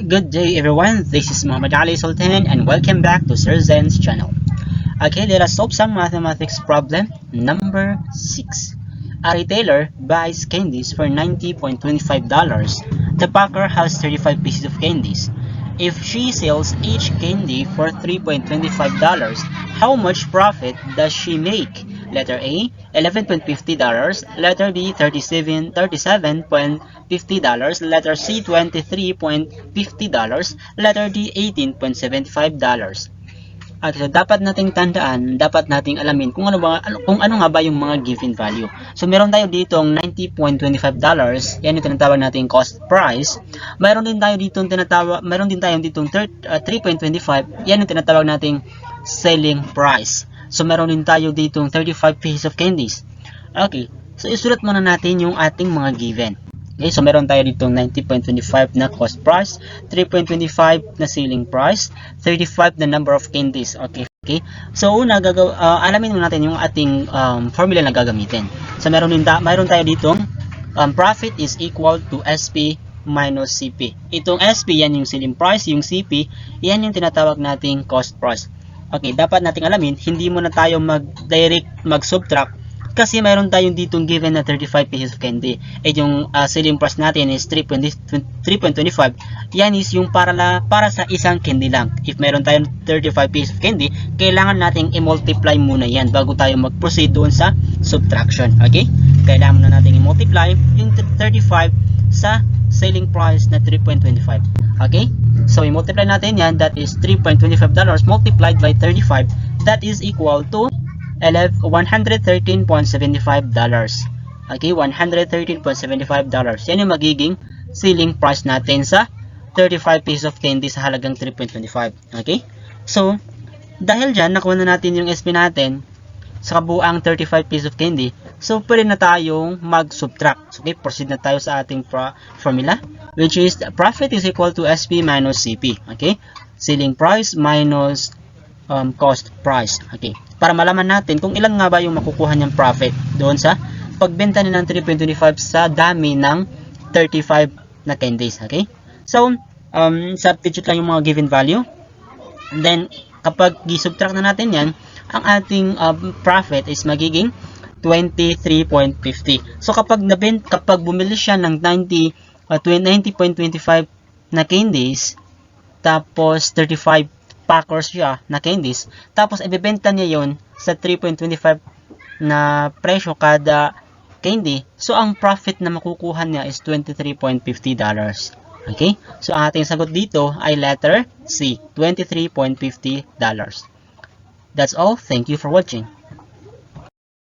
Good day everyone, this is Muhammad Ali Sultan and welcome back to Sir Zen's channel. Okay, let us solve some mathematics problem number 6. A retailer buys candies for $90.25. The packer has 35 pieces of candies. If she sells each candy for $3.25, how much profit does she make? Letter A, $11.50. Letter B, $37.50. Letter C, $23.50. Letter D, $18.75. At dapat nating tandaan, dapat nating alamin kung ano nga ba yung mga given value. So meron tayo ditong $90.25, yan yung tinatawag nating cost price. Meron din tayo ditong 3.25, yan yung tinatawag nating selling price. So meron din tayo ditong 35 pieces of candies. Okay, so isulat muna natin yung ating mga given. Okay, so meron tayo ditong 90.25 na cost price, 3.25 na selling price, 35 na number of candies. Okay. So una alamin muna natin yung ating formula na gagamitin. So meron tayo ditong profit is equal to SP minus CP. Itong SP yan yung selling price, yung CP yan yung tinatawag nating cost price. Okay, dapat nating alamin, hindi muna tayo mag-subtract kasi mayroon tayong ditong given na 35 pieces of candy. Yung selling price natin is 3.25. Yan is yung para sa isang candy lang. If mayroon tayong 35 pieces of candy, kailangan nating i-multiply muna yan bago tayo mag-proceed doon sa subtraction. Okay? Kailangan muna nating i-multiply yung 35 sa selling price na 3.25. Okay? So, i-multiply natin yan. That is $3.25 multiplied by 35. That is equal to $113.75. Okay, $113.75. Yan yung magiging selling price natin sa 35 pieces of candy sa halagang 3.25. Okay? So, dahil dyan, nakuha na natin yung SP natin sa kabuang 35 pieces of candy. So, pwede na tayong mag-subtract. Okay, proceed na tayo sa ating formula, which is profit is equal to SP minus CP. Okay? Selling price minus cost price. Okay? Para malaman natin kung ilan nga ba yung makukuha niyang profit doon sa pagbenta niya ng 3.25 sa dami ng 35 na candies. Okay? So, substitute lang yung mga given value. And then, kapag i-subtract na natin yan, ang ating profit is magiging 23.50. So, kapag bumili siya ng 90.25 na candies, tapos 35 packers siya na candies, tapos ibebenta niya yon sa 3.25 na presyo kada candy, so ang profit na makukuha niya is $23.50. Okay? So ang ating sagot dito ay letter C, $23.50. That's all. Thank you for watching.